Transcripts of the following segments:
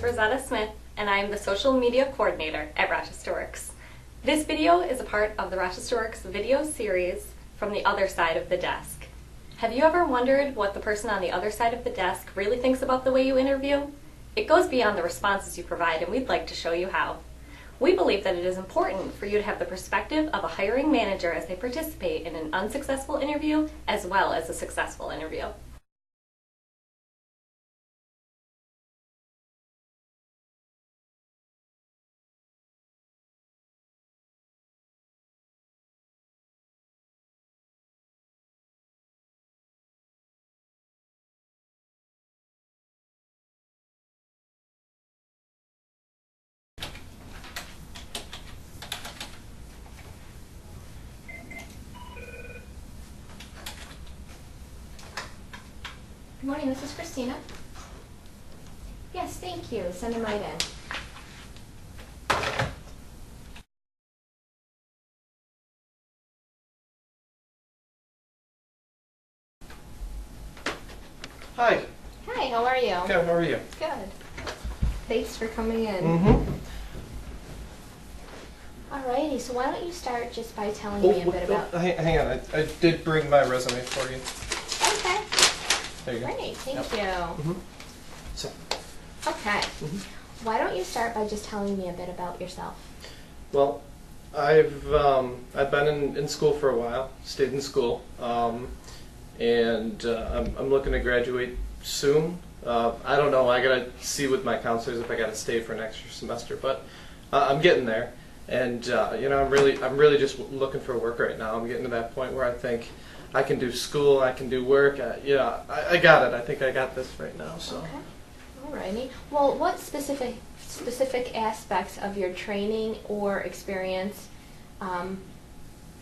Rosetta Smith, and I am the Social Media Coordinator at Rochester Works. This video is a part of the Rochester Works video series from the other side of the desk. Have you ever wondered what the person on the other side of the desk really thinks about the way you interview? It goes beyond the responses you provide, and we'd like to show you how. We believe that it is important for you to have the perspective of a hiring manager as they participate in an unsuccessful interview as well as a successful interview. Good morning, this is Christina. Yes, thank you. Send them right in. Hi. Hi, how are you? Good, how are you? Good. Thanks for coming in. Mm-hmm. Alrighty, so why don't you start just by telling me a bit about... Hang on, I did bring my resume for you. Okay. There you go. Great, thank you. Mm-hmm. So. Okay. Mm-hmm. Why don't you start by just telling me a bit about yourself? Well, I've been in school for a while, stayed in school, and I'm looking to graduate soon. I don't know, I gotta see with my counselors if I gotta stay for an extra semester, but I'm getting there. And you know, I'm really just looking for work right now. I'm getting to that point where I think I can do school, I can do work. I got it. I think I got this right now. So. Okay. Alrighty. Well, what specific aspects of your training or experience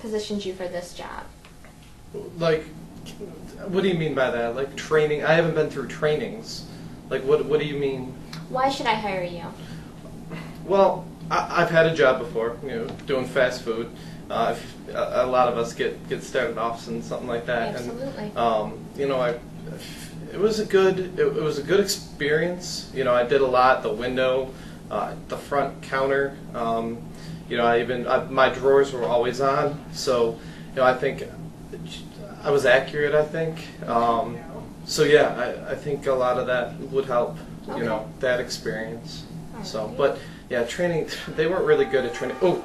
positioned you for this job? Like, what do you mean by that? Like training? I haven't been through trainings. Like, what do you mean? Why should I hire you? Well, I've had a job before, you know, doing fast food. A lot of us get started off in something like that. Absolutely. And, you know, it was a good experience. You know, I did a lot. The window, the front counter. You know, my drawers were always on. So, you know, I think I was accurate. I think. So yeah, I think a lot of that would help. Okay. You know, that experience. Alrighty. So, but yeah, training. They weren't really good at training. Oh,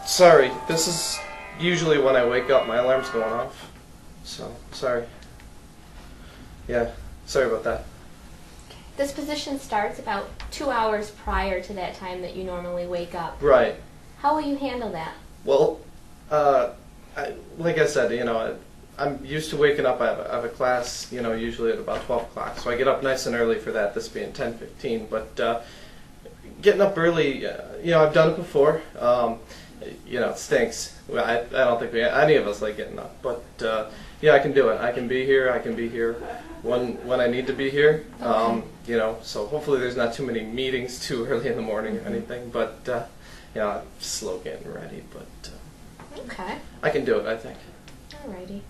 sorry. This is usually when I wake up. My alarm's going off. So sorry. Yeah, sorry about that. This position starts about 2 hours prior to that time that you normally wake up. Right. How will you handle that? Well, like I said, you know, I'm used to waking up. I have a class, you know, usually at about 12 o'clock. So I get up nice and early for that, this being 10:15. But getting up early, you know, I've done it before. You know, it stinks. I don't think any of us like getting up. But, yeah, I can do it. I can be here. I can be here when I need to be here. Okay. You know, so hopefully there's not too many meetings too early in the morning or anything. But, you know, I'm slow getting ready. But Okay. I can do it, I think. Alrighty.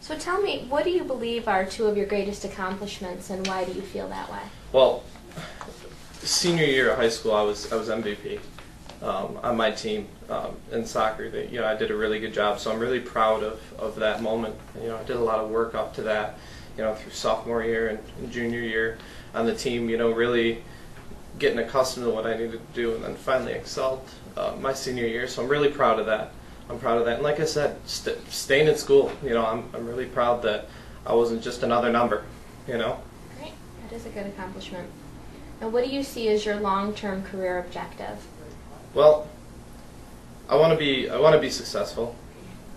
So tell me, what do you believe are two of your greatest accomplishments, and why do you feel that way? Well, senior year of high school, I was MVP on my team in soccer. You know, I did a really good job, so I'm really proud of that moment. You know, I did a lot of work up to that. You know, through sophomore year and junior year on the team. You know, really getting accustomed to what I needed to do, and then finally excelled my senior year. So I'm really proud of that. I'm proud of that. And like I said, staying in school. You know, I'm really proud that I wasn't just another number. You know. Great. That is a good accomplishment. Now, what do you see as your long-term career objective? Well, I want to be successful.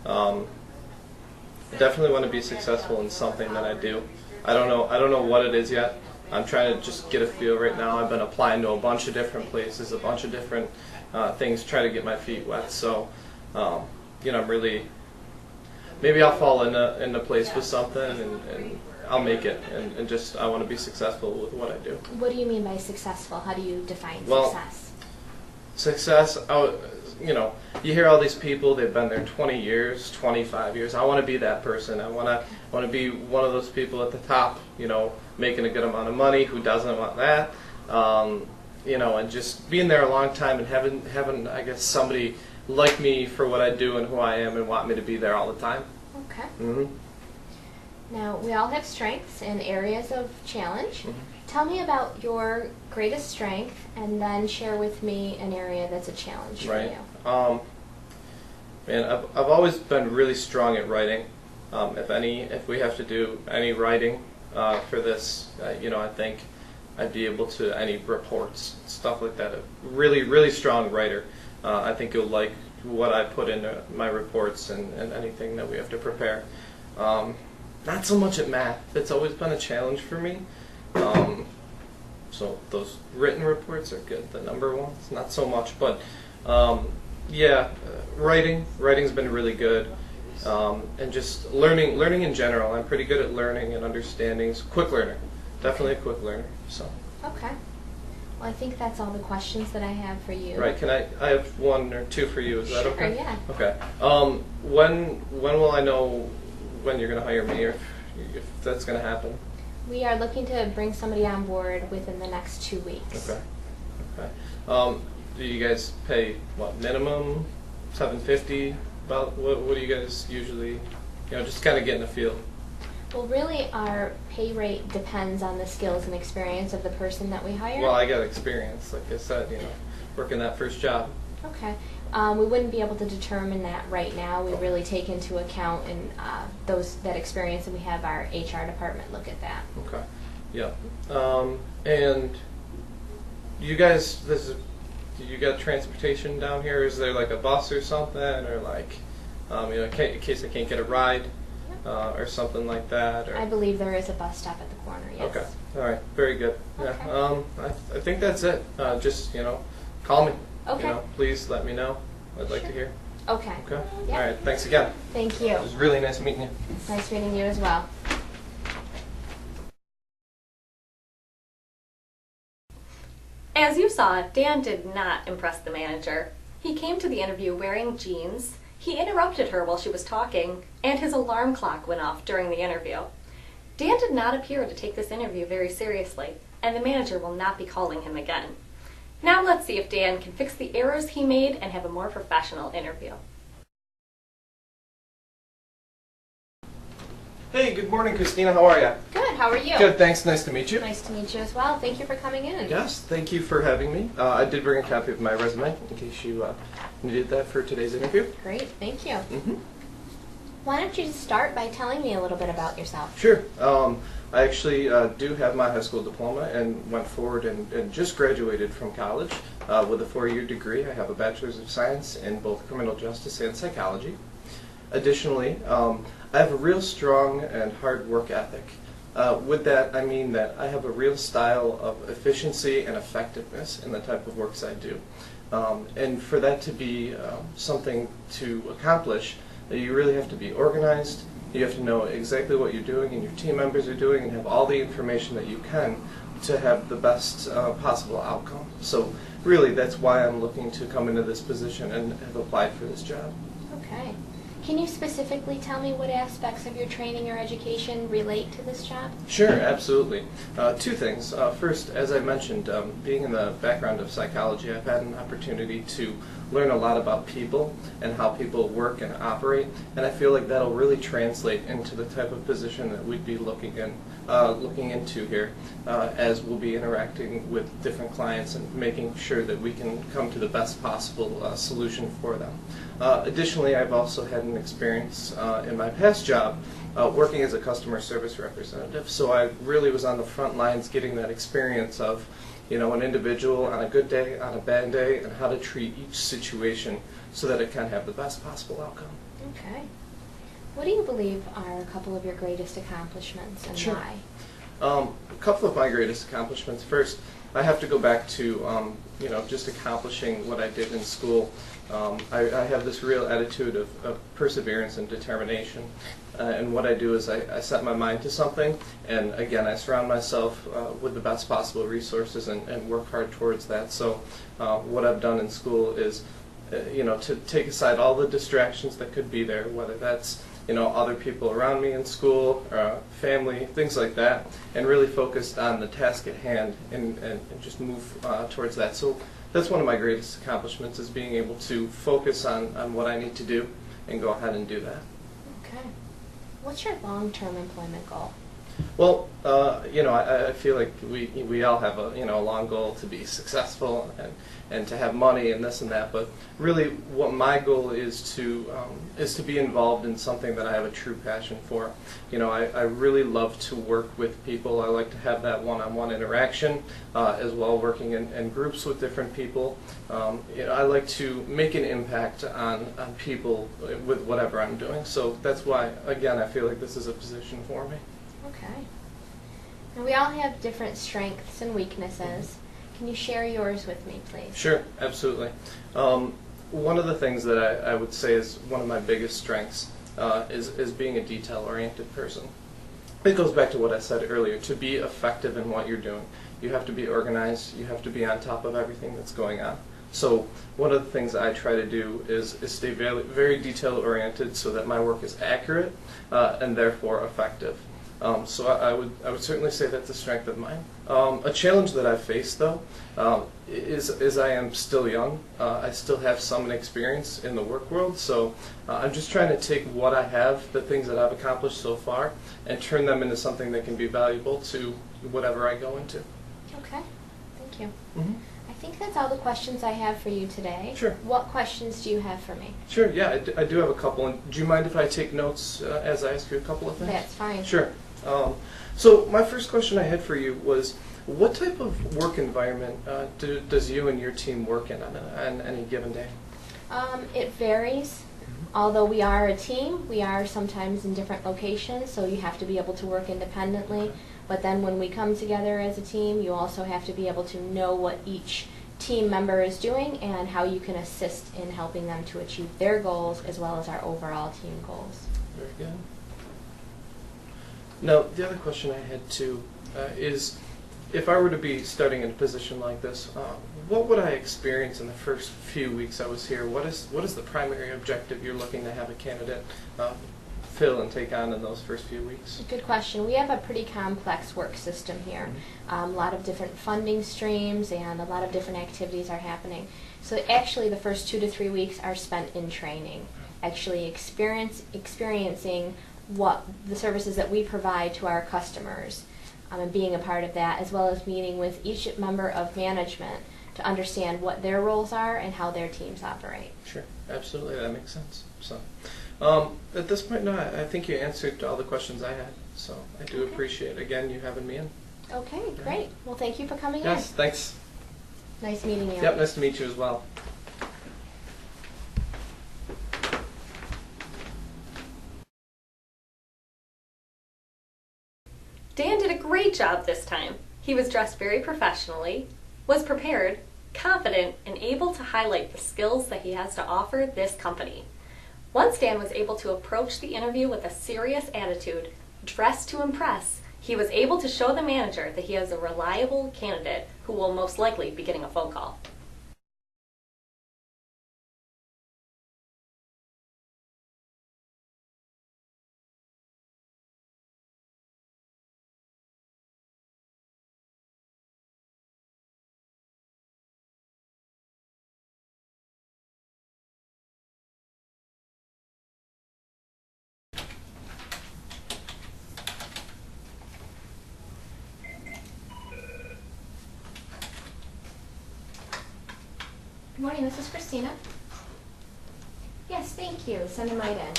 Definitely want to be successful in something that I do. I don't know what it is yet. I'm trying to just get a feel right now. I've been applying to a bunch of different places, a bunch of different things, try to get my feet wet. So, you know, I'm really, maybe I'll fall into place with something and I'll make it. And just, I want to be successful with what I do. What do you mean by successful? How do you define Success, you know, you hear all these people, they've been there 20 years, 25 years. I want to be that person. I want to be one of those people at the top, you know, making a good amount of money. Who doesn't want that? You know, and just being there a long time and having I guess somebody like me for what I do and who I am and want me to be there all the time. Okay. Mm-hmm. Now, we all have strengths and areas of challenge. Mm-hmm. Tell me about your greatest strength, and then share with me an area that's a challenge for Right. you. Man, I've always been really strong at writing. If we have to do any writing for this, you know, I think I'd be able to any reports, stuff like that. A really, really strong writer. I think you'll like what I put into my reports and anything that we have to prepare. Not so much at math. It's always been a challenge for me. So those written reports are good. The number ones, not so much. But yeah, writing's been really good. And just learning in general. I'm pretty good at learning and understanding. Quick learner. Definitely a quick learner. So. Okay. Well, I think that's all the questions that I have for you. Right. Can I have one or two for you? Is that okay? Sure, yeah. Okay. When will I know when you're going to hire me, or if that's going to happen? We are looking to bring somebody on board within the next 2 weeks. Okay. Okay. Do you guys pay what, minimum $750? About what do you guys usually, you know, just kind of getting a feel? Well, really, our pay rate depends on the skills and experience of the person that we hire. Well, I got experience, like I said, you know, working that first job. Okay. We wouldn't be able to determine that right now. We really take into account and that experience, and we have our HR department look at that. Okay. Yeah. And you guys, do you got transportation down here? Is there like a bus or something, or like, you know, in case I can't get a ride, or something like that? Or? I believe there is a bus stop at the corner. Yes. Okay. All right. Very good. Okay. Yeah. I think that's it. Just, you know, call me. Okay. You know, please let me know. I'd like to hear. Okay. Okay. Yep. All right. Thanks again. Thank you. It was really nice meeting you. It's nice meeting you as well. As you saw, Dan did not impress the manager. He came to the interview wearing jeans, he interrupted her while she was talking, and his alarm clock went off during the interview. Dan did not appear to take this interview very seriously, and the manager will not be calling him again. Now let's see if Dan can fix the errors he made and have a more professional interview. Hey, good morning, Christina. How are you? Good. How are you? Good, thanks. Nice to meet you. Nice to meet you as well. Thank you for coming in. Yes, thank you for having me. I did bring a copy of my resume in case you needed that for today's interview. Great. Thank you. Mm-hmm. Why don't you just start by telling me a little bit about yourself? Sure. I actually do have my high school diploma and went forward and just graduated from college with a 4-year degree. I have a Bachelor's of Science in both criminal justice and psychology. Additionally, I have a real strong and hard work ethic. With that, I mean that I have a real style of efficiency and effectiveness in the type of works I do. And for that to be something to accomplish, you really have to be organized. You have to know exactly what you're doing and your team members are doing, and have all the information that you can to have the best possible outcome. So really, that's why I'm looking to come into this position and have applied for this job. Okay. Can you specifically tell me what aspects of your training or education relate to this job? Sure, absolutely. Two things. First, as I mentioned, being in the background of psychology, I've had an opportunity to learn a lot about people and how people work and operate, and I feel like that'll really translate into the type of position that we'd be looking into here, as we'll be interacting with different clients and making sure that we can come to the best possible solution for them. Additionally, I've also had an experience in my past job working as a customer service representative, so I really was on the front lines getting that experience of, you know, an individual on a good day, on a bad day, and how to treat each situation so that it can have the best possible outcome. Okay. What do you believe are a couple of your greatest accomplishments, and Sure. why? A couple of my greatest accomplishments. First, I have to go back to you know, just accomplishing what I did in school. I have this real attitude of perseverance and determination, and what I do is I set my mind to something, and again I surround myself with the best possible resources and work hard towards that. So what I've done in school is you know, to take aside all the distractions that could be there, whether that's other people around me in school, family, things like that, and really focused on the task at hand and just move towards that. So that's one of my greatest accomplishments, is being able to focus on what I need to do and go ahead and do that. Okay. What's your long-term employment goal? Well, I feel like we all have a long goal to be successful and to have money and this and that. But really, what my goal is to be involved in something that I have a true passion for. I really love to work with people. I like to have that one-on-one interaction, as well, working in groups with different people. I like to make an impact on people with whatever I'm doing. So that's why, again, I feel like this is a position for me. Okay. Now we all have different strengths and weaknesses. Can you share yours with me, please? Sure, absolutely. One of the things that I would say is one of my biggest strengths is being a detail-oriented person. It goes back to what I said earlier. To be effective in what you're doing, you have to be organized. You have to be on top of everything that's going on. So one of the things I try to do is stay very, very detail-oriented so that my work is accurate and therefore effective. So I would certainly say that's a strength of mine. A challenge that I've faced, though, is I am still young. I still have some experience in the work world, so I'm just trying to take what I have, the things that I've accomplished so far, and turn them into something that can be valuable to whatever I go into. Okay, thank you. Mm-hmm. I think that's all the questions I have for you today. Sure. What questions do you have for me? Sure, yeah, I do have a couple. And do you mind if I take notes as I ask you a couple of things? That's fine. Sure. So my first question I had for you was, what type of work environment does you and your team work in on any given day? It varies. Although we are a team, we are sometimes in different locations, so you have to be able to work independently. But then when we come together as a team, you also have to be able to know what each team member is doing and how you can assist in helping them to achieve their goals as well as our overall team goals. Very good. Now, the other question I had too is, if I were to be starting in a position like this, what would I experience in the first few weeks I was here? What is the primary objective you're looking to have a candidate fill and take on in those first few weeks? Good question. We have a pretty complex work system here. A lot of different funding streams and a lot of different activities are happening. So actually the first 2 to 3 weeks are spent in training, actually experiencing what the services that we provide to our customers and being a part of that, as well as meeting with each member of management to understand what their roles are and how their teams operate. Sure, absolutely, that makes sense. So, at this point, no, I think you answered all the questions I had, so I do appreciate, again, you having me in. Okay, great. Well, thank you for coming in. Yes, thanks. Nice meeting you. Yep, nice to meet you as well. Dan did a great job this time. He was dressed very professionally, was prepared, confident, and able to highlight the skills that he has to offer this company. Once Dan was able to approach the interview with a serious attitude, dressed to impress, he was able to show the manager that he is a reliable candidate who will most likely be getting a phone call. Good morning, this is Christina. Yes, thank you. Send them right in.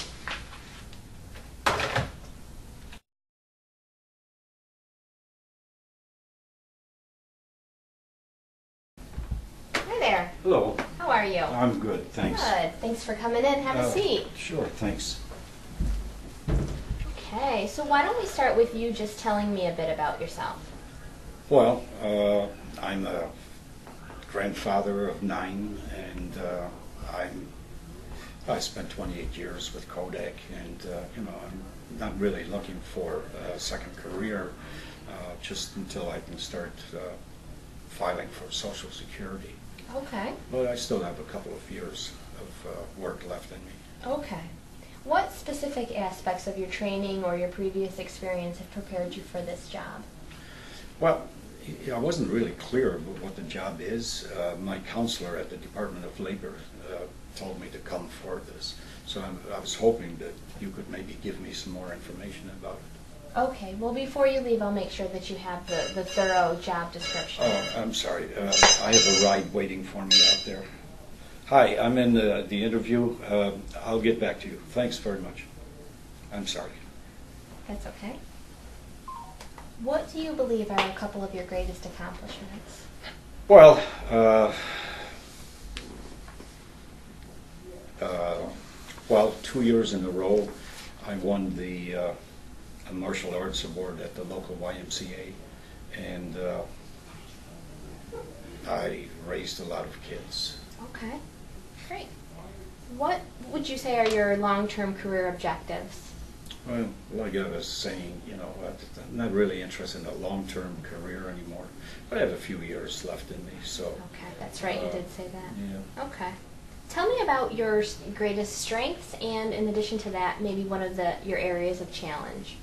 Hi there. Hello. How are you? I'm good, thanks. Good. Thanks for coming in. Have a seat. Sure, thanks. Okay, so why don't we start with you just telling me a bit about yourself? Well, I'm a grandfather of 9, and I spent 28 years with Kodak, and I'm not really looking for a second career just until I can start filing for Social Security. Okay. But I still have a couple of years of work left in me. Okay. What specific aspects of your training or your previous experience have prepared you for this job? Well, I wasn't really clear about what the job is. My counselor at the Department of Labor told me to come for this. So I was hoping that you could maybe give me some more information about it. Okay, well before you leave I'll make sure that you have the thorough job description. Oh, I'm sorry. I have a ride waiting for me out there. Hi, I'm in the interview. I'll get back to you. Thanks very much. I'm sorry. That's okay. What do you believe are a couple of your greatest accomplishments? Well, well, 2 years in a row, I won the martial arts award at the local YMCA, and I raised a lot of kids. Okay, great. What would you say are your long-term career objectives? Well, like I was saying, you know, I'm not really interested in a long-term career anymore. But I have a few years left in me, so. Okay, that's right, you did say that. Yeah. Okay. Tell me about your greatest strengths, and in addition to that, maybe one of your areas of challenge.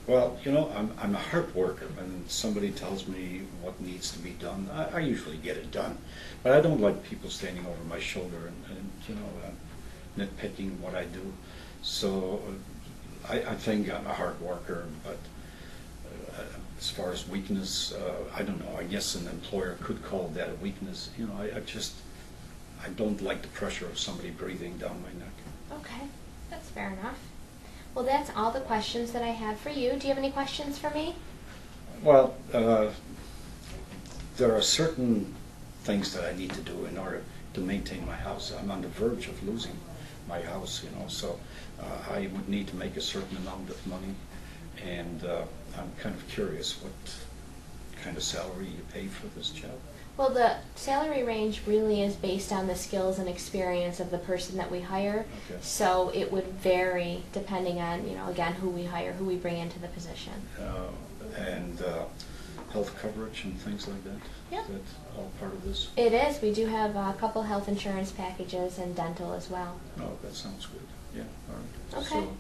Well, you know, I'm a hard worker. When somebody tells me what needs to be done, I usually get it done. But I don't like people standing over my shoulder and you know, nitpicking what I do. So I think I'm a hard worker, but as far as weakness, I don't know. I guess an employer could call that a weakness. You know, I don't like the pressure of somebody breathing down my neck. Okay, that's fair enough. Well, that's all the questions that I have for you. Do you have any questions for me? Well, there are certain things that I need to do in order to maintain my house. I'm on the verge of losing my house, you know, so I would need to make a certain amount of money, and I'm kind of curious what kind of salary you pay for this job. Well, the salary range really is based on the skills and experience of the person that we hire. Okay. So it would vary depending on, you know, again, who we hire, who we bring into the position. And health coverage and things like that? Yeah. Is that all part of this? It is. We do have a couple health insurance packages and dental as well. Oh, that sounds good. Yeah, all right. Okay. So,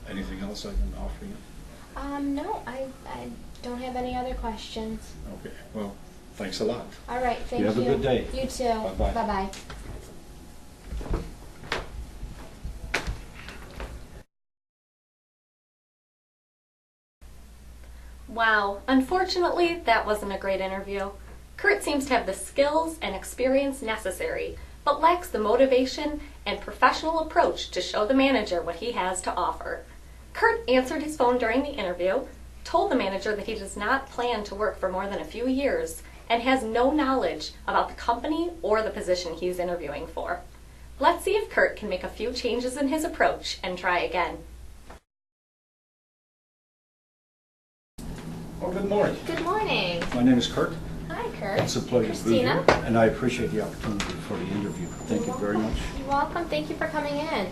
anything else I can offer you? No, I don't have any other questions. Okay, well, thanks a lot. All right, thank you. You have a good day. You too. Bye-bye. Bye-bye. Wow, unfortunately, that wasn't a great interview. Kurt seems to have the skills and experience necessary, but lacks the motivation and professional approach to show the manager what he has to offer. Kurt answered his phone during the interview, told the manager that he does not plan to work for more than a few years, and has no knowledge about the company or the position he's interviewing for. Let's see if Kurt can make a few changes in his approach and try again. Well, good morning. Good morning. My name is Kurt. Hi, Kurt. It's a pleasure to be Christina. here, and I appreciate the opportunity for the interview. Thank you very much. You're welcome. Thank you for coming in.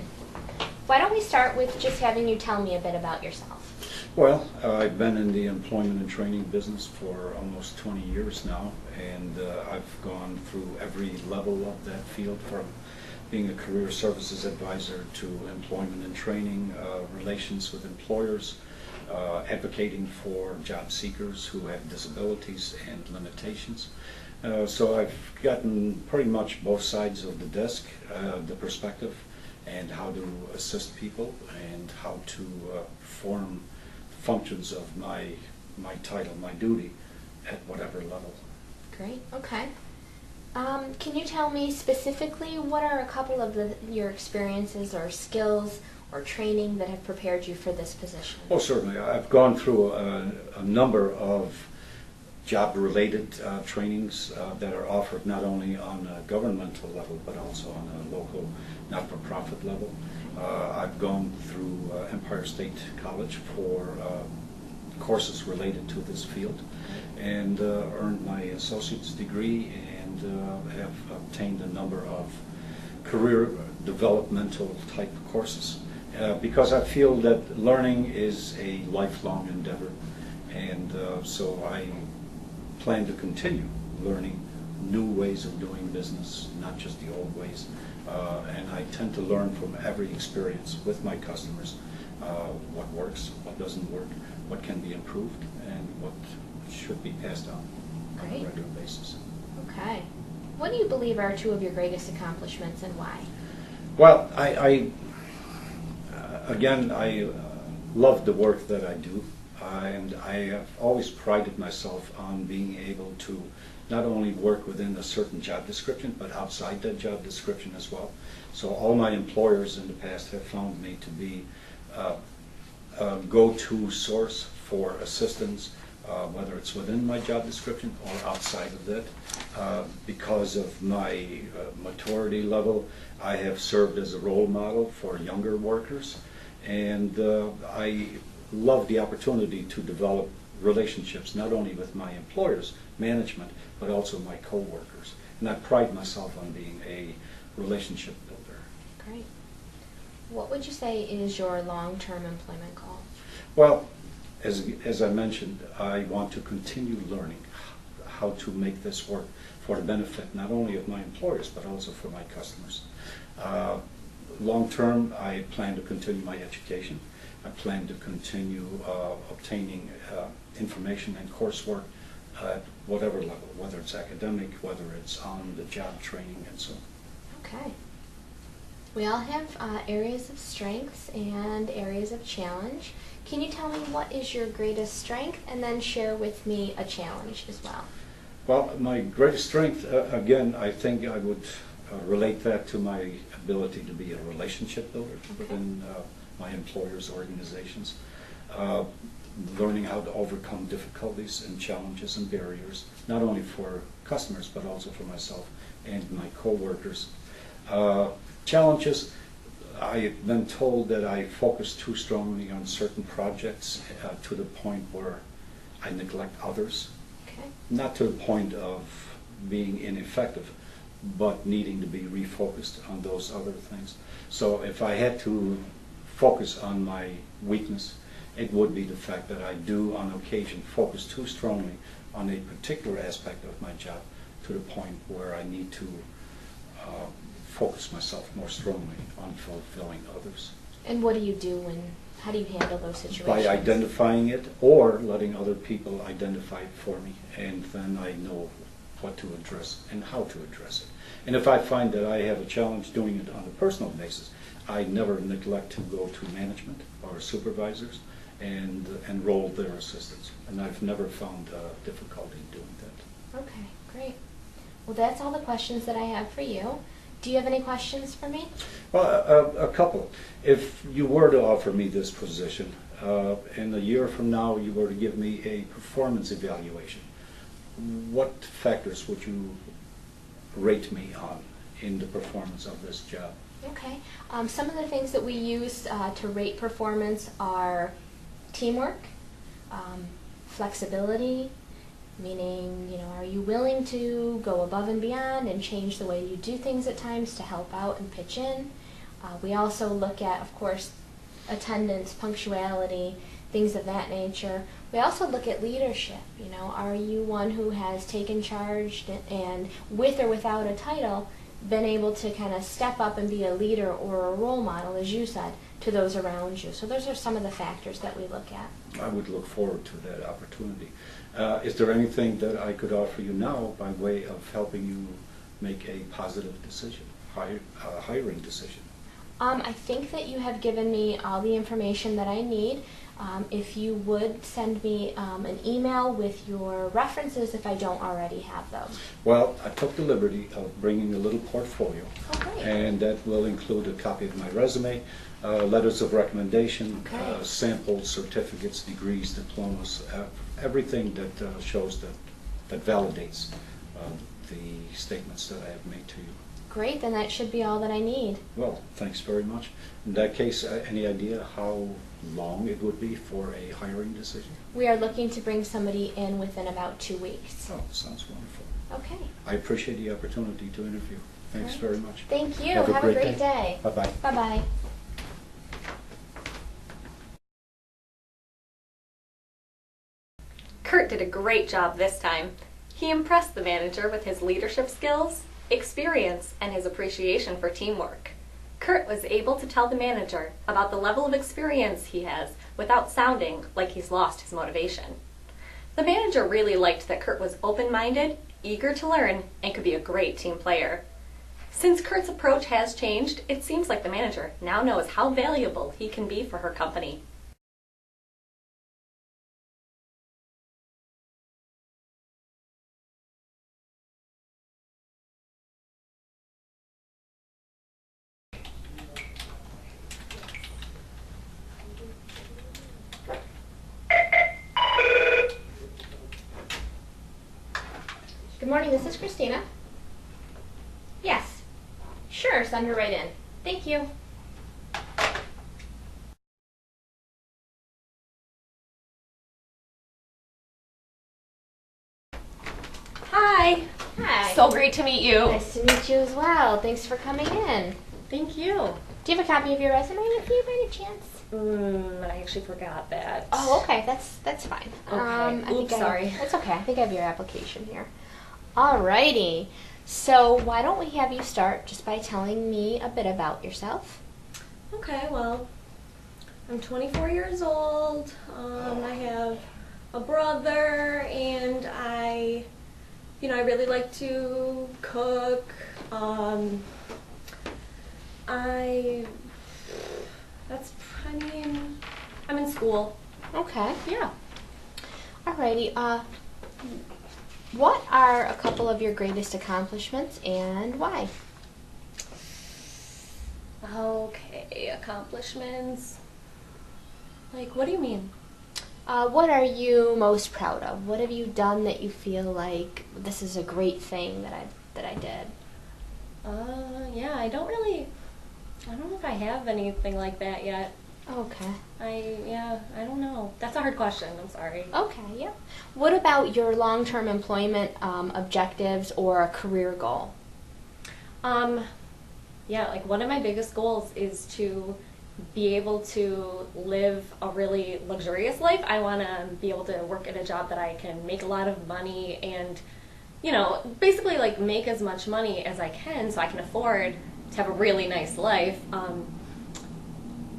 Why don't we start with just having you tell me a bit about yourself? Well, I've been in the employment and training business for almost 20 years now, and I've gone through every level of that field, from being a career services advisor to employment and training, relations with employers, advocating for job seekers who have disabilities and limitations. So I've gotten pretty much both sides of the desk, the perspective, and how to assist people, and how to form functions of my title, my duty, at whatever level. Great. Okay. Can you tell me specifically what are a couple of your experiences or skills or training that have prepared you for this position? Oh, certainly. I've gone through a number of job-related trainings that are offered not only on a governmental level, but also on a local not-for-profit level. I've gone through Empire State College for courses related to this field, and earned my associate's degree, and have obtained a number of career developmental type courses. Because I feel that learning is a lifelong endeavor, and so I plan to continue learning new ways of doing business, not just the old ways. And I tend to learn from every experience with my customers, what works, what doesn't work, what can be improved, and what should be passed on on a regular basis. Okay. What do you believe are two of your greatest accomplishments and why? Well, I love the work that I do, and I have always prided myself on being able to not only work within a certain job description, but outside that job description as well. So all my employers in the past have found me to be a go-to source for assistance, whether it's within my job description or outside of that. Because of my maturity level, I have served as a role model for younger workers, and I love the opportunity to develop relationships not only with my employers, management, but also my co-workers. And I pride myself on being a relationship builder. Great. What would you say is your long-term employment goal? Well, as I mentioned, I want to continue learning how to make this work for the benefit not only of my employers, but also for my customers. Long term, I plan to continue my education. I plan to continue obtaining information and coursework at whatever level, whether it's academic, whether it's on the job training, and so on. Okay. We all have areas of strengths and areas of challenge. Can you tell me what is your greatest strength, and then share with me a challenge as well? Well, my greatest strength, again, I think I would relate that to my ability to be a relationship builder within my employers' organizations. Learning how to overcome difficulties and challenges and barriers, not only for customers, but also for myself and my co-workers. Challenges, I've been told that I focus too strongly on certain projects to the point where I neglect others. Okay. Not to the point of being ineffective, but needing to be refocused on those other things. So if I had to focus on my weakness, it would be the fact that I do on occasion focus too strongly on a particular aspect of my job to the point where I need to focus myself more strongly on fulfilling others. And what do you do how do you handle those situations? By identifying it or letting other people identify it for me, and then I know what to address and how to address it. And if I find that I have a challenge doing it on a personal basis, I never neglect to go to management or supervisors and enroll their assistance. And I've never found difficulty doing that. Okay, great. Well, that's all the questions that I have for you. Do you have any questions for me? Well, a couple. If you were to offer me this position, and a year from now you were to give me a performance evaluation, what factors would you rate me on in the performance of this job? Okay. Some of the things that we use to rate performance are teamwork, flexibility, meaning, are you willing to go above and beyond and change the way you do things at times to help out and pitch in. We also look at, of course, attendance, punctuality, things of that nature. We also look at leadership. Are you one who has taken charge and, with or without a title, been able to kind of step up and be a leader or a role model, as you said, to those around you? So those are some of the factors that we look at. I would look forward to that opportunity. Is there anything that I could offer you now by way of helping you make a positive decision, hiring decision? I think that you have given me all the information that I need. If you would send me an email with your references if I don't already have those. Well, I took the liberty of bringing a little portfolio, great. And that will include a copy of my resume, letters of recommendation, samples, certificates, degrees, diplomas, everything that shows that validates the statements that I have made to you. Great, then that should be all that I need. Well, thanks very much. In that case, any idea how long it would be for a hiring decision? We are looking to bring somebody in within about 2 weeks. Oh, sounds wonderful. Okay. I appreciate the opportunity to interview. Thanks very much. Thank you. Have a great day. Bye-bye. Bye-bye. Kurt did a great job this time. He impressed the manager with his leadership skills, experience, and his appreciation for teamwork. Kurt was able to tell the manager about the level of experience he has without sounding like he's lost his motivation. The manager really liked that Kurt was open-minded, eager to learn, and could be a great team player. Since Kurt's approach has changed, it seems like the manager now knows how valuable he can be for her company. Good morning, this is Christina. Yes. Sure, send her right in. Thank you. Hi! Hi. So great to meet you. Nice to meet you as well. Thanks for coming in. Thank you. Do you have a copy of your resume with you by any chance? I actually forgot that. Oh, okay. That's fine. Okay. Oops, sorry. That's okay. I think I have your application here. Alrighty. So why don't we have you start just by telling me a bit about yourself? Okay, well, I'm 24 years old. I have a brother, and I really like to cook. I'm in school. Okay. Yeah. Alrighty. What are a couple of your greatest accomplishments and why? Okay, accomplishments. Like, what do you mean? What are you most proud of? What have you done that you feel like this is a great thing that I did? Yeah, I don't know if I have anything like that yet. Okay. I don't know. That's a hard question. I'm sorry. Okay, yep. What about your long-term employment objectives or a career goal? Yeah, like one of my biggest goals is to be able to live a really luxurious life. I want to be able to work at a job that I can make a lot of money and, basically like make as much money as I can so I can afford to have a really nice life.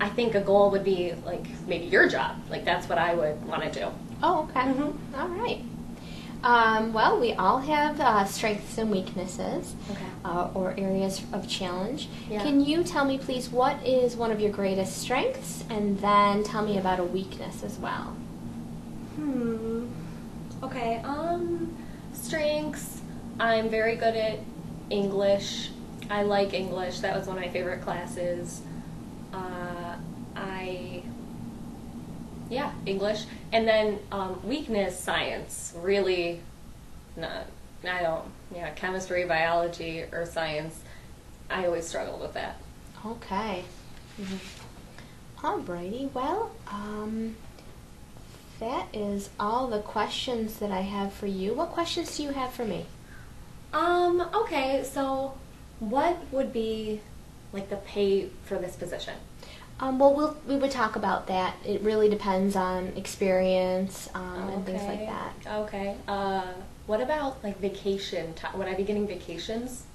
I think a goal would be like maybe your job. Like that's what I would want to do. Oh, okay. Mm-hmm. All right. Well, we all have strengths and weaknesses, Okay. or areas of challenge. Yeah. Can you tell me, please, what is one of your greatest strengths, and then tell me about a weakness as well? Okay. Strengths. I'm very good at English. I like English. That was one of my favorite classes. English. And then weakness, science. Really, chemistry, biology, or science. I always struggled with that. Okay. Mm-hmm. Alrighty. Well, that is all the questions that I have for you. What questions do you have for me? Okay, so what would be like the pay for this position? Well, we would talk about that. It really depends on experience and things like that. Okay. What about like vacation time? Would I be getting vacations?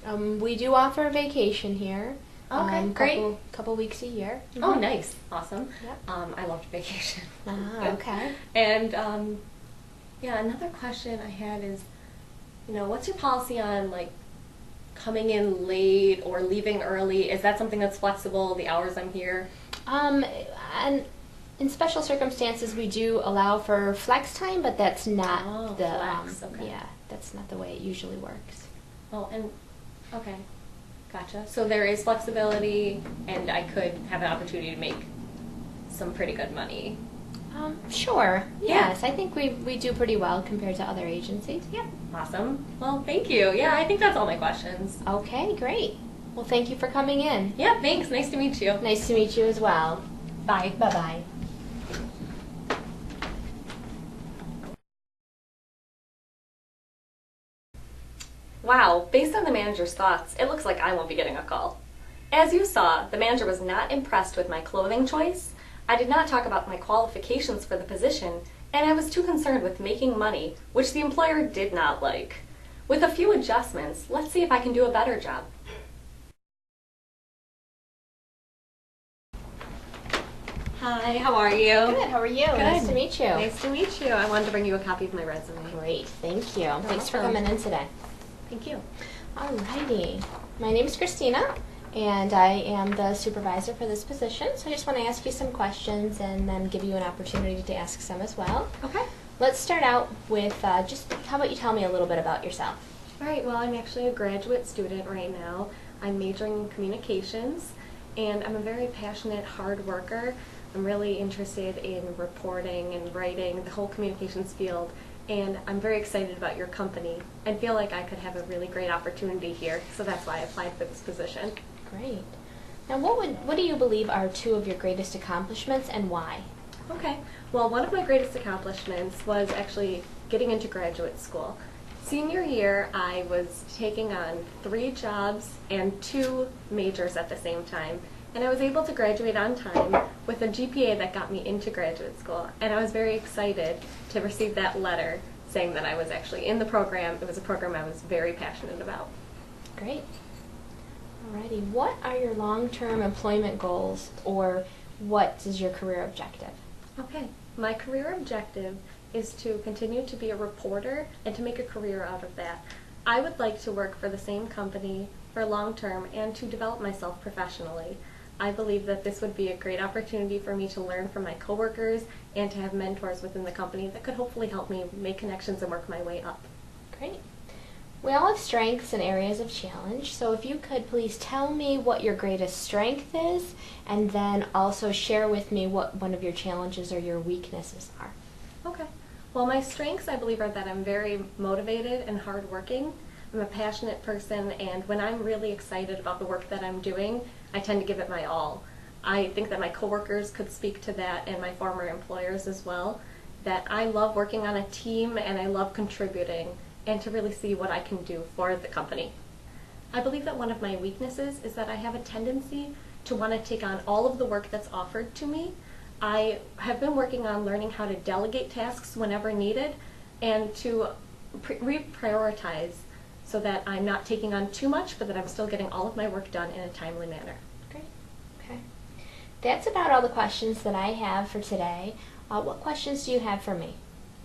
We do offer a vacation here. Okay, great. Couple weeks a year. Oh, nice. Awesome. Yep. I loved vacation. Okay. And another question I had is, what's your policy on like coming in late or leaving early? Is that something that's flexible, the hours I'm here? And in special circumstances, we do allow for flex time, but that's not flex. Okay. Yeah, that's not the way it usually works. Oh, and okay, gotcha. So there is flexibility, and I could have an opportunity to make some pretty good money. Sure. Yeah. Yes, I think we do pretty well compared to other agencies. Yeah. Awesome. Well, thank you. Yeah, I think that's all my questions. Okay, great. Well, thank you for coming in. Yeah, thanks. Nice to meet you. Nice to meet you as well. Bye. Bye-bye. Wow, based on the manager's thoughts, it looks like I won't be getting a call. As you saw, the manager was not impressed with my clothing choice. I did not talk about my qualifications for the position, and I was too concerned with making money, which the employer did not like. With a few adjustments, let's see if I can do a better job. Hi, how are you? Good, how are you? Nice to meet you. Nice to meet you. I wanted to bring you a copy of my resume. Great, thank you. Thanks for welcome. coming in today. Thank you. Alrighty. My name is Christina, and I am the supervisor for this position. So I just want to ask you some questions and then give you an opportunity to ask some as well. Okay. Let's start out with just how about you tell me a little bit about yourself? All right, well, I'm actually a graduate student right now. I'm majoring in communications, and I'm a very passionate, hard worker. I'm really interested in reporting and writing, the whole communications field, and I'm very excited about your company. I feel like I could have a really great opportunity here, so that's why I applied for this position. Great. Now, what do you believe are two of your greatest accomplishments and why? Okay, well, one of my greatest accomplishments was actually getting into graduate school. Senior year, I was taking on 3 jobs and 2 majors at the same time. And I was able to graduate on time with a GPA that got me into graduate school. And I was very excited to receive that letter saying that I was actually in the program. It was a program I was very passionate about. Great. Alrighty. What are your long-term employment goals, or what is your career objective? Okay. My career objective is to continue to be a reporter and to make a career out of that. I would like to work for the same company for long term and to develop myself professionally. I believe that this would be a great opportunity for me to learn from my coworkers and to have mentors within the company that could hopefully help me make connections and work my way up. Great. We all have strengths and areas of challenge, so if you could please tell me what your greatest strength is, and then also share with me what one of your challenges or your weaknesses are. Okay. Well, my strengths, I believe, are that I'm very motivated and hardworking. I'm a passionate person, and when I'm really excited about the work that I'm doing, I tend to give it my all. I think that my coworkers could speak to that, and my former employers as well, that I love working on a team and I love contributing and to really see what I can do for the company. I believe that one of my weaknesses is that I have a tendency to want to take on all of the work that's offered to me. I have been working on learning how to delegate tasks whenever needed and to reprioritize so that I'm not taking on too much, but that I'm still getting all of my work done in a timely manner. Great. Okay. That's about all the questions that I have for today. What questions do you have for me?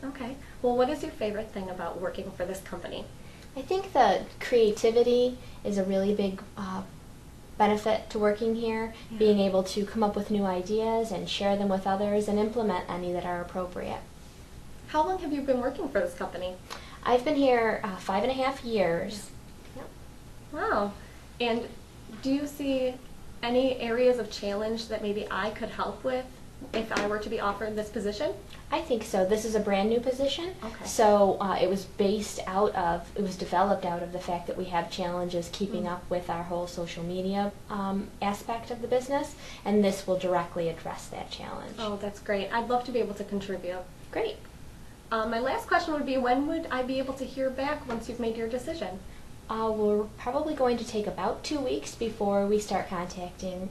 Okay. Well, what is your favorite thing about working for this company? I think that creativity is a really big benefit to working here, being able to come up with new ideas and share them with others and implement any that are appropriate. How long have you been working for this company? I've been here 5.5 years. Yep. Wow. And do you see any areas of challenge that maybe I could help with if I were to be offered this position? I think so. This is a brand new position. Okay. So it was developed out of the fact that we have challenges keeping up with our whole social media aspect of the business, and this will directly address that challenge. Oh, that's great. I'd love to be able to contribute. Great. My last question would be, when would I be able to hear back once you've made your decision? We're probably going to take about 2 weeks before we start contacting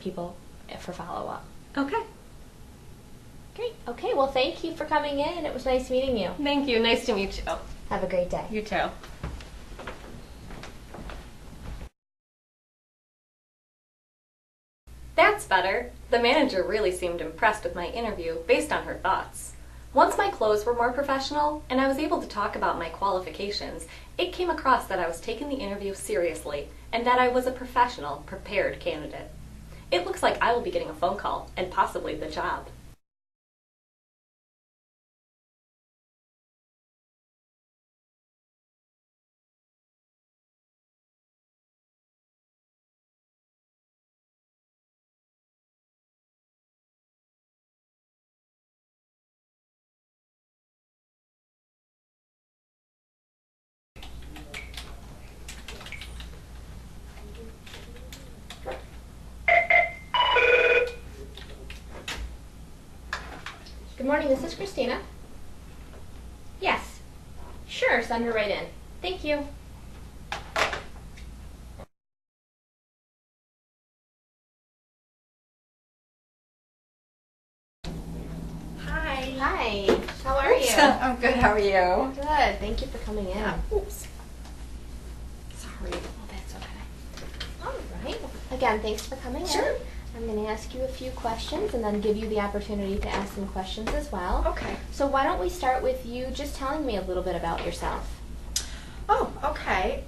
people for follow-up. Okay. Great. Okay, well, thank you for coming in. It was nice meeting you. Thank you. Nice to meet you. Have a great day. You too. That's better. The manager really seemed impressed with my interview based on her thoughts. Once my clothes were more professional and I was able to talk about my qualifications, it came across that I was taking the interview seriously and that I was a professional, prepared candidate. It looks like I will be getting a phone call and possibly the job. Good morning, this is Christina. Yes. Sure, send her right in. Thank you. Hi. Hi. How are you? Good. Thank you for coming in. Oops. Sorry. Oh, that's okay. All right. Again, thanks for coming Sure. in. I'm going to ask you a few questions and then give you the opportunity to ask some questions as well. Okay. So why don't we start with you just telling me a little bit about yourself. Oh, okay.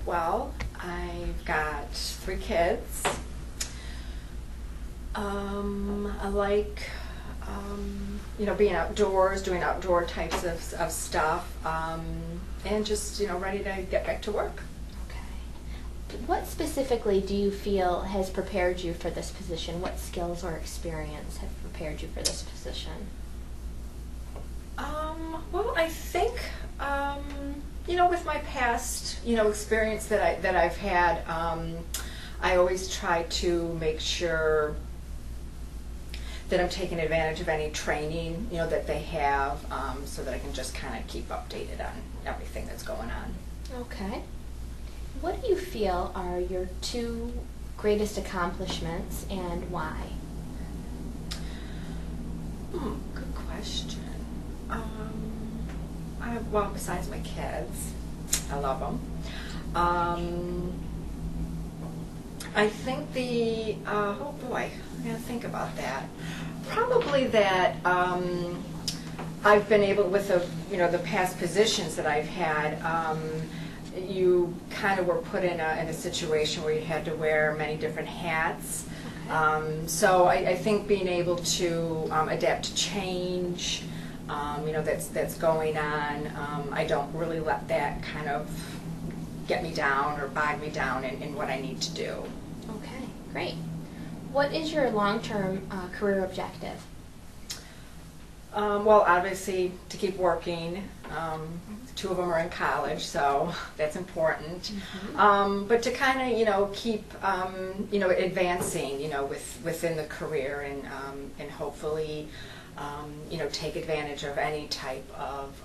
Well, I've got 3 kids. I like, being outdoors, doing outdoor types of stuff, and just, ready to get back to work. Okay. What specifically do you feel has prepared you for this position? What skills or experience have prepared you for this position? Well, I think, with my past, experience that I've had, I always try to make sure that I'm taking advantage of any training, that they have, so that I can just kind of keep updated on everything that's going on. Okay. What do you feel are your 2 greatest accomplishments and why? Good question. Well, besides my kids, I love them. I think oh boy, I gotta think about that. Probably that I've been able, with the past positions that I've had, you kind of were put in a situation where you had to wear many different hats. Okay. So I think being able to adapt to change, that's going on. I don't really let that kind of get me down or bog me down in what I need to do. Okay, great. What is your long-term career objective? Well, obviously, to keep working. 2 of them are in college, so that's important. Mm-hmm. But to kind of, keep, advancing, within the career and hopefully, take advantage of any type of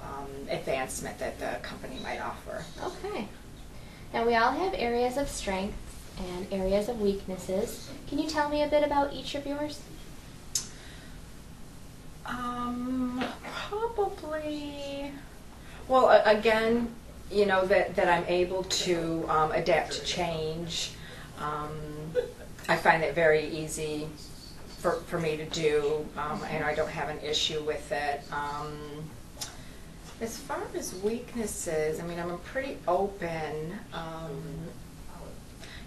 advancement that the company might offer. Okay. Now, we all have areas of strength and areas of weaknesses. Can you tell me a bit about each of yours? Probably, well, again, that I'm able to adapt to change. I find that very easy for me to do, and I don't have an issue with it. As far as weaknesses, I'm pretty open.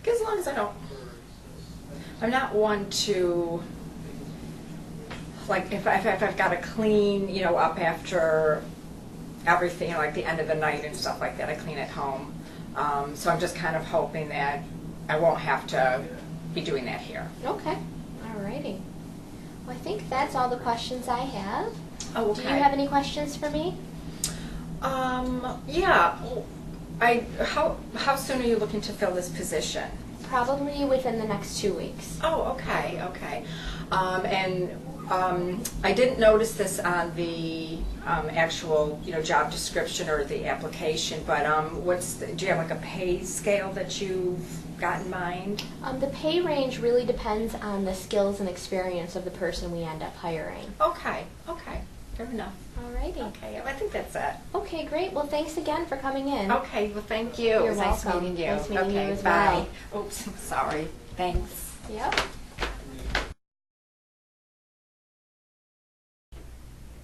As long as I'm not one to, like, if I've got to clean, up after everything, like the end of the night and stuff like that, I clean at home. So I'm just kind of hoping that I won't have to be doing that here. Okay. Alrighty. Well, I think that's all the questions I have. Oh, okay. Do you have any questions for me? Yeah. How soon are you looking to fill this position? Probably within the next 2 weeks. Oh, okay. I didn't notice this on the actual, job description or the application, but do you have like a pay scale that you've got in mind? The pay range really depends on the skills and experience of the person we end up hiring. Okay. Fair enough. Alrighty. Okay, I think that's it. Okay, great. Well, thanks again for coming in. Okay, well, thank you. You're It was nice welcome. meeting you. Nice meeting you Okay, as bye. well. Oops, sorry. Thanks. Yep.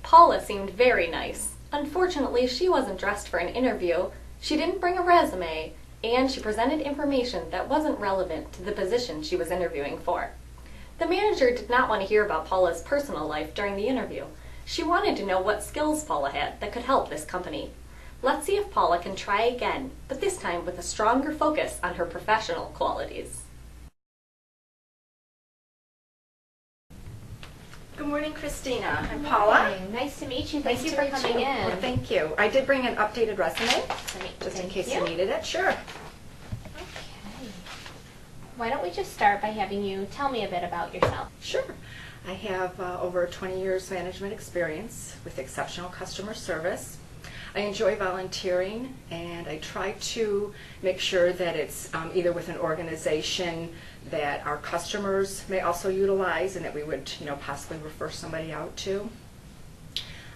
Paula seemed very nice. Unfortunately, she wasn't dressed for an interview, she didn't bring a resume, and she presented information that wasn't relevant to the position she was interviewing for. The manager did not want to hear about Paula's personal life during the interview. She wanted to know what skills Paula had that could help this company. Let's see if Paula can try again, but this time with a stronger focus on her professional qualities. Good morning, Christina. I'm Paula. Morning. Nice to meet you. Thank you for Nice to meet coming you. in. Well, thank you. I did bring an updated resume, just in Thank case you. you needed it. Sure. Okay. Why don't we just start by having you tell me a bit about yourself? Sure. I have over 20 years management experience with exceptional customer service. I enjoy volunteering, and I try to make sure that it's either with an organization that our customers may also utilize and that we would, possibly refer somebody out to.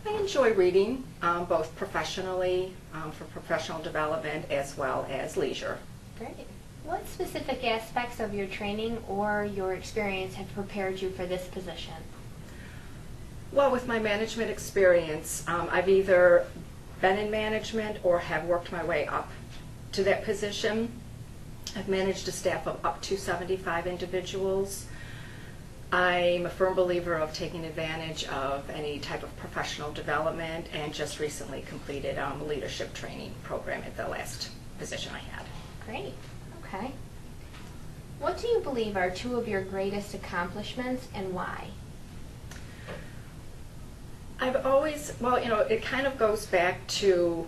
I enjoy reading, both professionally, for professional development, as well as leisure. Great. What specific aspects of your training or your experience have prepared you for this position? Well, with my management experience, I've either been in management or have worked my way up to that position. I've managed a staff of up to 75 individuals. I'm a firm believer of taking advantage of any type of professional development, and just recently completed a leadership training program at the last position I had. Great. Okay. What do you believe are two of your greatest accomplishments and why? I've always, well, it kind of goes back to,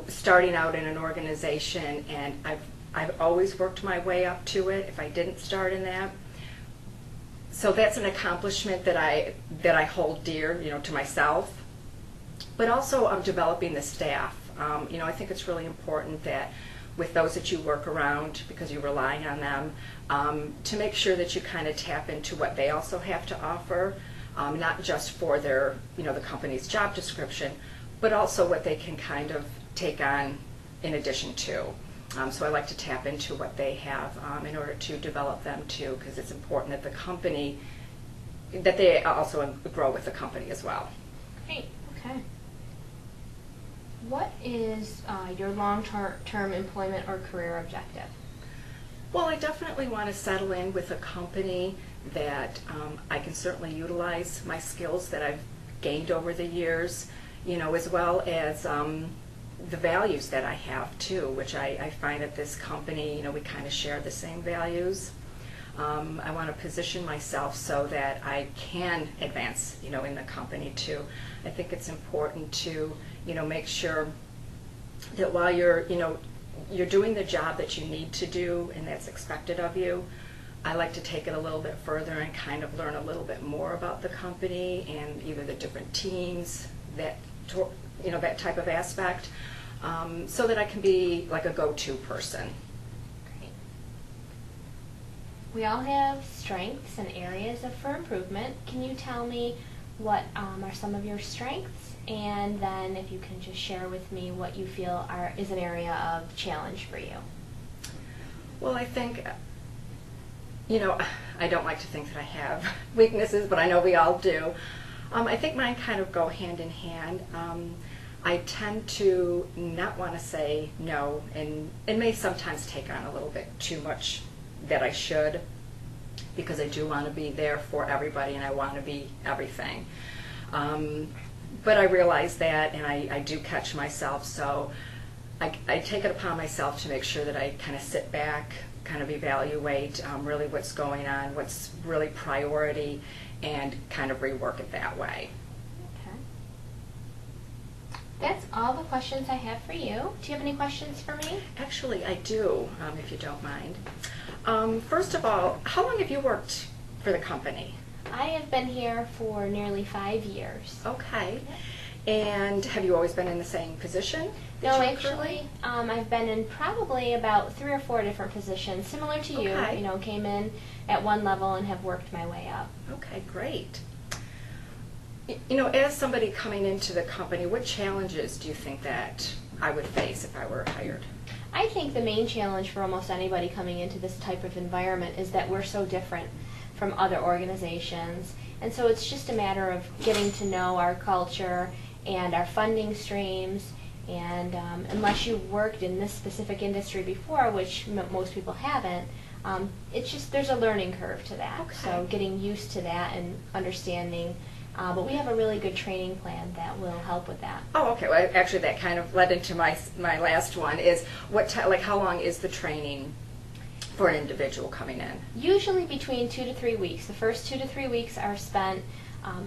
starting out in an organization, and I've always worked my way up to it if I didn't start in that. So that's an accomplishment that I hold dear, to myself. But also developing the staff. I think it's really important that with those that you work around, because you're relying on them, to make sure that you kind of tap into what they also have to offer, not just for their, the company's job description, but also what they can kind of take on in addition to. So I like to tap into what they have in order to develop them too, because it's important that the company, that they also grow with the company as well. Great. Okay. What is your long-term employment or career objective? Well, I definitely want to settle in with a company that I can certainly utilize my skills that I've gained over the years, as well as the values that I have too, which I find at this company, we kind of share the same values. I want to position myself so that I can advance, in the company too. I think it's important to, make sure that while you're doing the job that you need to do and that's expected of you, I like to take it a little bit further and kind of learn a little bit more about the company and either the different teams, that type of aspect, so that I can be like a go-to person. Great. We all have strengths and areas for improvement. Can you tell me what are some of your strengths, and then if you can just share with me what you feel is an area of challenge for you? Well, I think, I don't like to think that I have weaknesses, but I know we all do. I think mine kind of go hand in hand. I tend to not want to say no, and may sometimes take on a little bit too much that I should, because I do want to be there for everybody and I want to be everything. But I realize that, and I do catch myself, so I take it upon myself to make sure that I kind of sit back, kind of evaluate really what's going on, what's really priority, and kind of rework it that way. Okay. That's all the questions I have for you. Do you have any questions for me? Actually, I do, if you don't mind. First of all, how long have you worked for the company? I have been here for nearly 5 years. Okay. And have you always been in the same position? No, actually, I've been in probably about 3 or 4 different positions, similar to you. Okay. Came in at one level and have worked my way up. Okay, great. As somebody coming into the company, what challenges do you think that I would face if I were hired? I think the main challenge for almost anybody coming into this type of environment is that we're so different from other organizations. And so it's just a matter of getting to know our culture and our funding streams. And unless you've worked in this specific industry before, which most people haven't, it's just, there's a learning curve to that. Okay. So getting used to that and understanding. But we have a really good training plan that will help with that. Oh, okay. Well, actually, that kind of led into my last one. Is how long is the training for an individual coming in? Usually between 2 to 3 weeks. The first 2 to 3 weeks are spent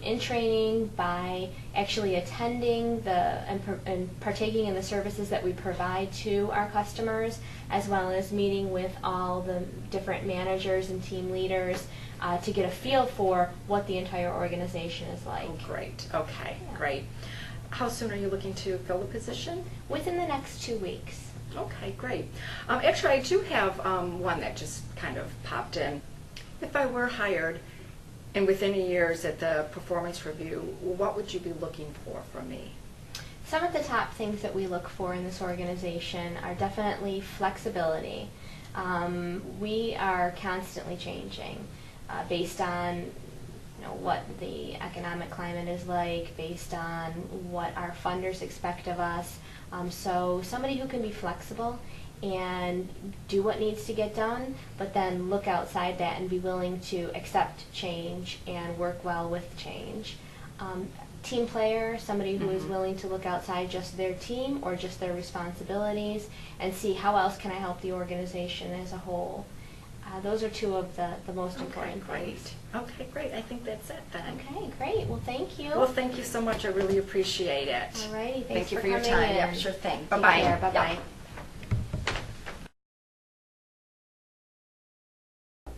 in training by actually attending and partaking in the services that we provide to our customers, as well as meeting with all the different managers and team leaders to get a feel for what the entire organization is like. Oh, great. Okay, Yeah. great. How soon are you looking to fill the position? Within the next 2 weeks. Okay, great. Actually, I do have one that just kind of popped in. If I were hired, And within a year's at the performance review, what would you be looking for from me? Some of the top things that we look for in this organization are definitely flexibility. We are constantly changing based on what the economic climate is like, based on what our funders expect of us. So somebody who can be flexible and do what needs to get done, but then look outside that and be willing to accept change and work well with change. Team player, somebody who is willing to look outside just their team or just their responsibilities and see how else can I help the organization as a whole. Those are two of the most important things. Okay, great. I think that's it then. Okay, great. Well, thank you. Well, thank you so much. I really appreciate it. All righty. Thanks Thank you for your coming time. in. Yep, sure thing. Take Bye-bye. care. Bye-bye. Yep.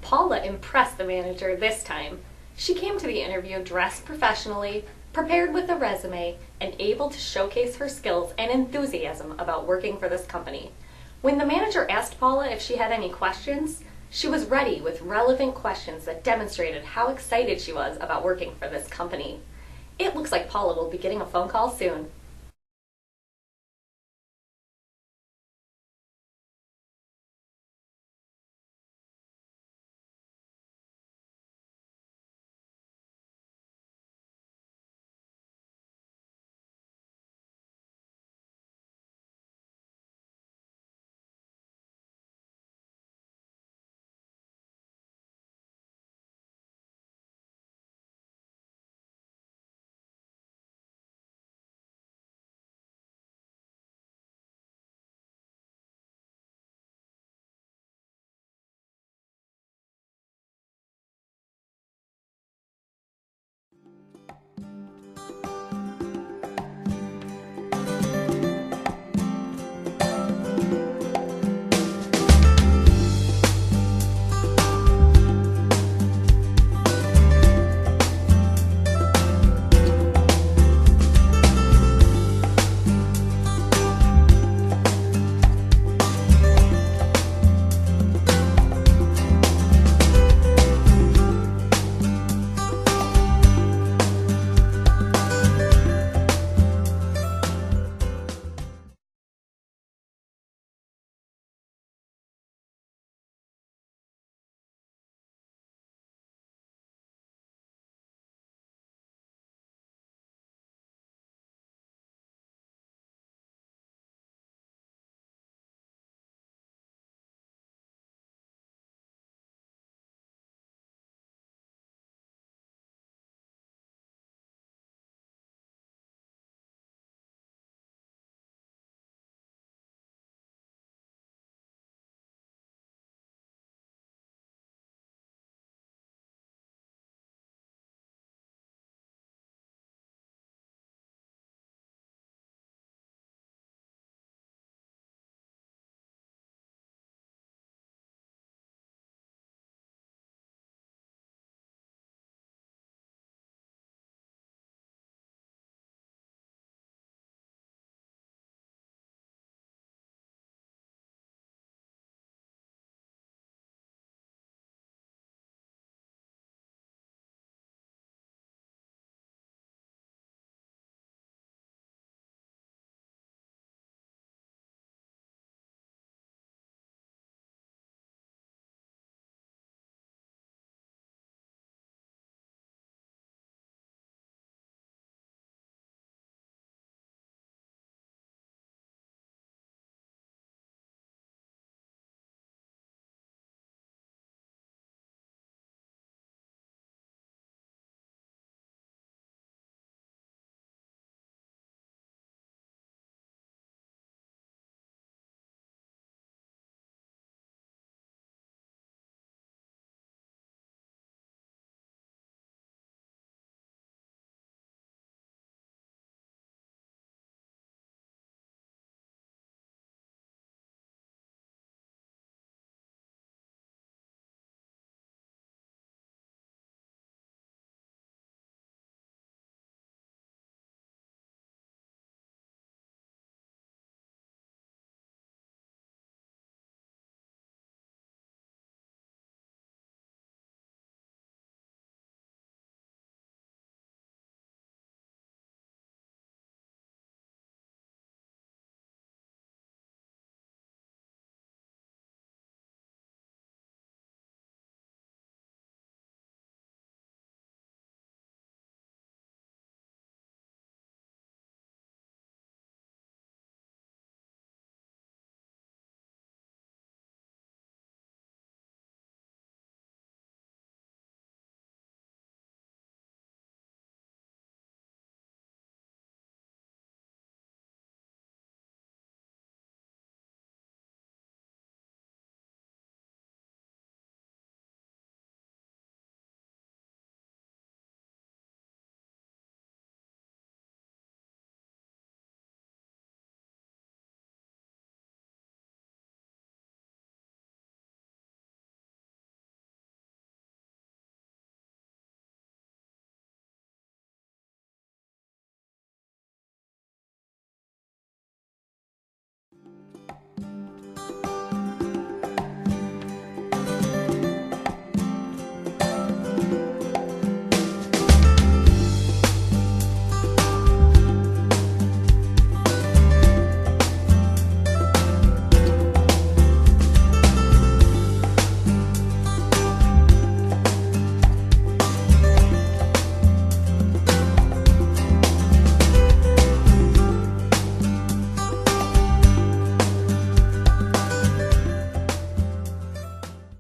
Paula impressed the manager this time. She came to the interview dressed professionally, prepared with a resume, and able to showcase her skills and enthusiasm about working for this company. When the manager asked Paula if she had any questions, she was ready with relevant questions that demonstrated how excited she was about working for this company. It looks like Paula will be getting a phone call soon.